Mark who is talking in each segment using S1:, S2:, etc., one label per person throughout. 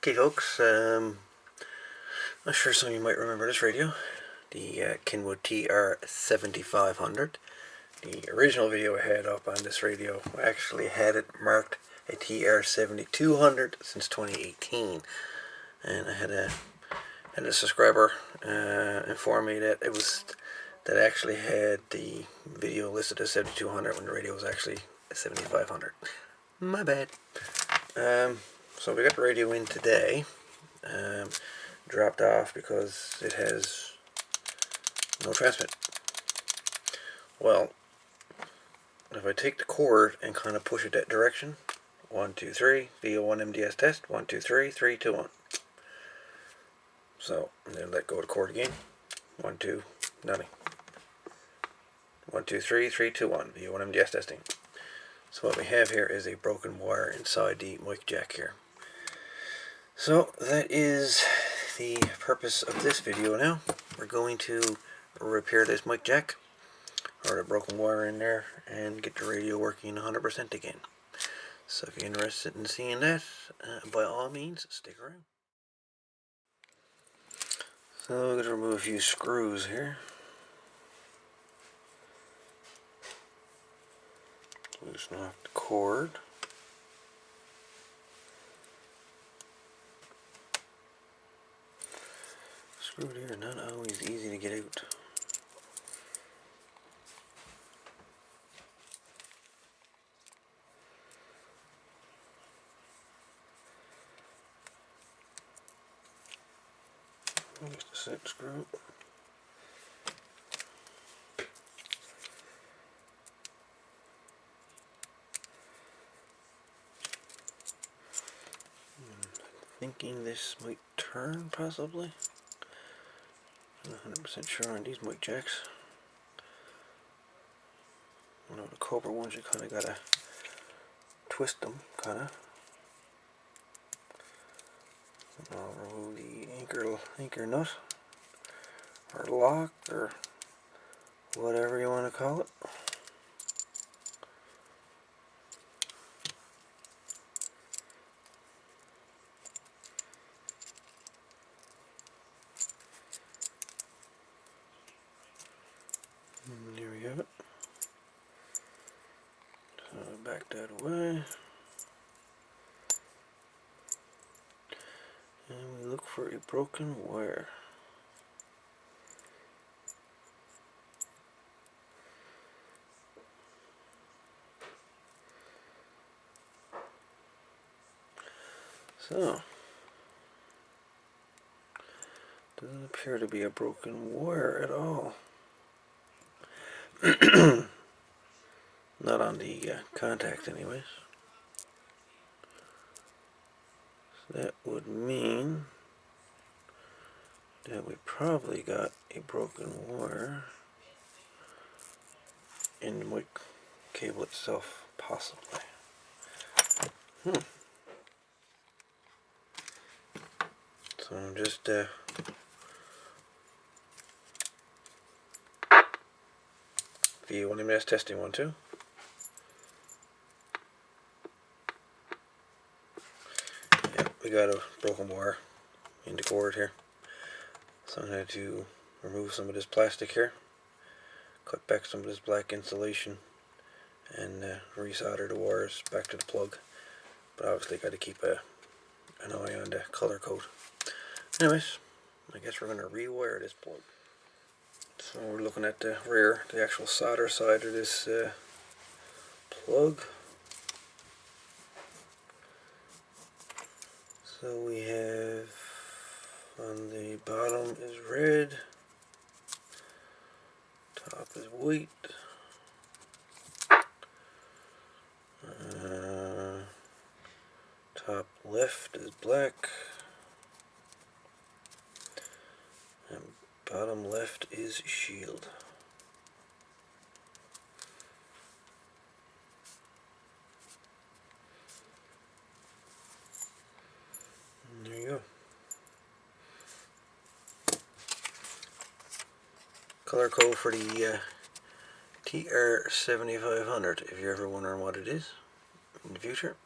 S1: Okay folks, I'm sure some of you might remember this radio, the KENWOOD TR7500. The original video I had up on this radio, I actually had it marked a TR7200 since 2018, and I had a subscriber inform me that that actually had the video listed as 7200 when the radio was actually 7500. My bad. So we got the radio in today. Dropped off because it has no transmit. Well, if I take the cord and kind of push it that direction, 1, 2, 3, VO1 MDS test, 1, 2, 3, 3, 2, 1. So, and then let go of the cord again, 1, 2, nothing. 1, 2, 3, 3, 2, 1, VO1 MDS testing. So what we have here is a broken wire inside the mic jack here. So that is the purpose of this video now. We're going to repair this mic jack, or the broken wire in there, and get the radio working 100% again. So if you're interested in seeing that, by all means, stick around. So I'm going to remove a few screws here. Loosen off the cord. Screwed here, not always easy to get out. Just a set screw. Thinking this might turn, possibly. I'm not 100% sure on these mic jacks. You know, the Cobra ones, you kind of gotta twist them, kind of. I'll remove the anchor nut, or lock, or whatever you want to call it. And there we have it. So back that away. And we look for a broken wire. So, doesn't appear to be a broken wire at all. Not on the contact anyways. So that would mean that we probably got a broken wire in the mic cable itself, possibly. So I'm just VO1 MS testing 1, 2. Yep, we got a broken wire in the cord here. So I'm going to remove some of this plastic here, cut back some of this black insulation, and resolder the wires back to the plug. But obviously got to keep an eye on the color code. Anyways, I guess we're going to rewire this plug. So we're looking at the rear, the actual solder side of this plug. So we have, on the bottom is red, top is white, top left is black, and bottom left is shield. And there you go. Color code for the TR7500, if you're ever wondering what it is in the future.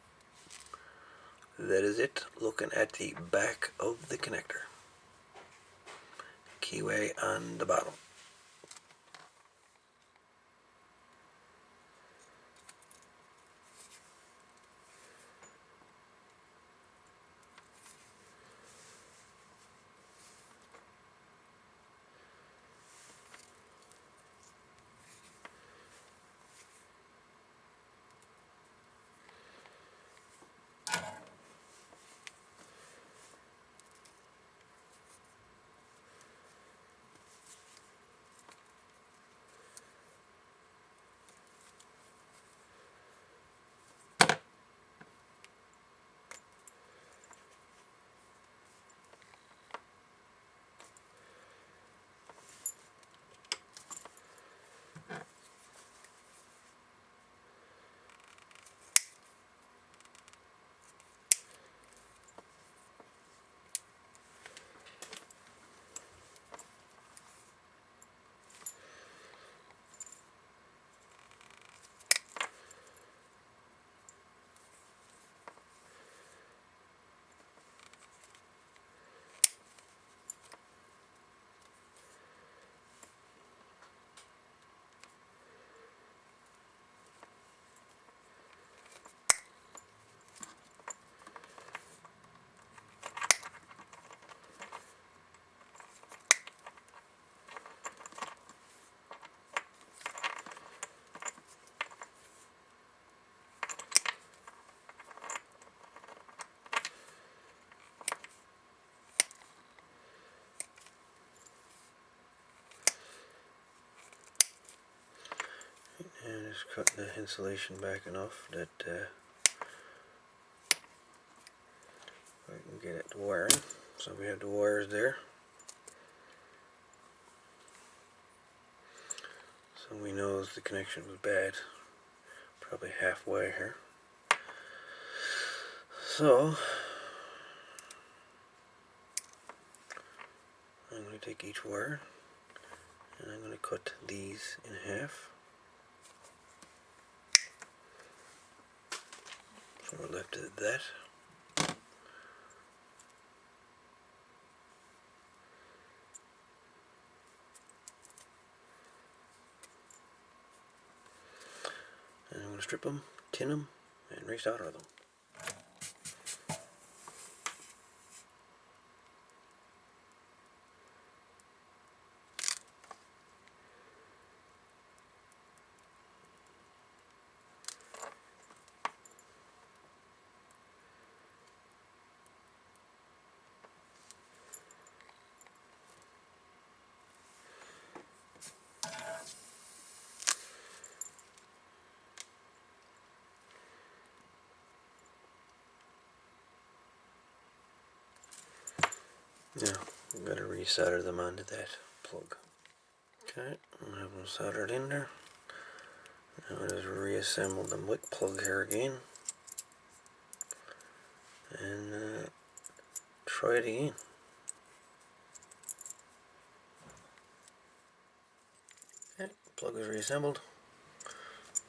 S1: that is it. Looking at the back of the connector. Keyway on the bottom. And just cut the insulation back enough that I can get it to wiring. So we have the wires there. So we know the connection was bad. Probably halfway here. So I'm going to take each wire and I'm going to cut these in half. So we're left at that. And I'm going to strip them, tin them, and resolder them. Now, we've got to resolder them onto that plug. Okay, I have them soldered in there. Now I just reassemble the wick plug here again. And try it again. Okay, plug is reassembled.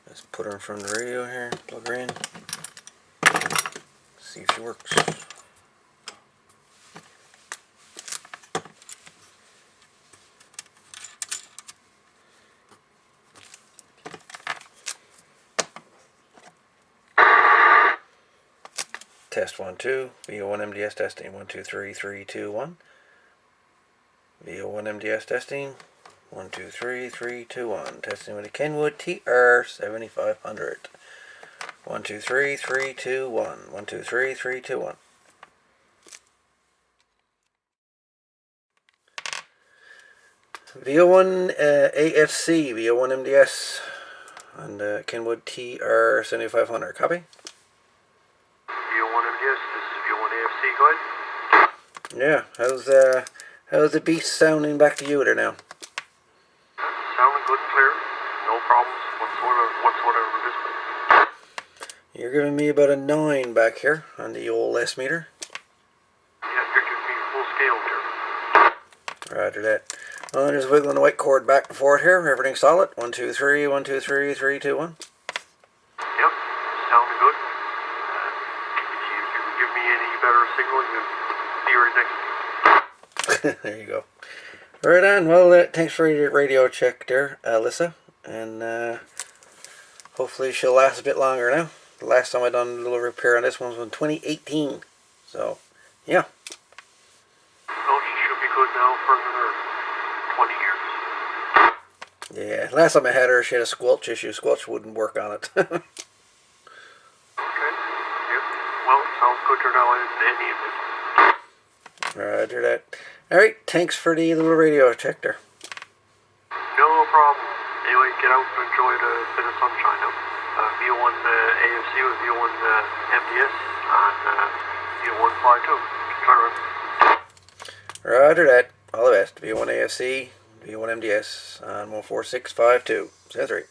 S1: Let's put her in front of the radio here, plug her in. See if she works. Test 1 2, VO1 MDS testing 1 2 3 3 2 1. VO1 MDS testing 1 2 3 3 2 1. Testing with a KENWOOD TR7500. 1 2 3 3 2 1. 1 2 3 3 2 1. VO1 AFC, VO1 MDS, and KENWOOD TR7500. Copy?
S2: VO1 MDS, this is VO1 AFC, go ahead.
S1: Yeah, how's the beast sounding back to you there now?
S2: Sounding good and clear. No problems whatsoever with this one.
S1: You're giving me about a 9 back here on the old S meter.
S2: Yeah, you're giving me full scale here.
S1: Roger that. Well, just wiggling the white cord back and forth here. Everything's solid. 1 2 3 1 2 3 3 2 1.
S2: Yep, sounding good. If you can give me
S1: There you go. Right on. Well, thanks for your radio check there, Alyssa. And hopefully she'll last a bit longer now. The last time I done a little repair on this one was in 2018. So, yeah.
S2: No, she should be good now for another 20 years.
S1: Yeah, last time I had her, she had a squelch issue. Squelch wouldn't work on it.
S2: Okay. Yep. Well, sounds good to know in any event.
S1: Roger that. Alright, thanks for the little radio check there.
S2: No problem. Anyway, get out and enjoy the bit of sunshine now. V1 AFC with V1 MDS and V1 52. Turn around.
S1: Roger that. All the best. V1 AFC, V1 MDS, and 14652. Sounds right.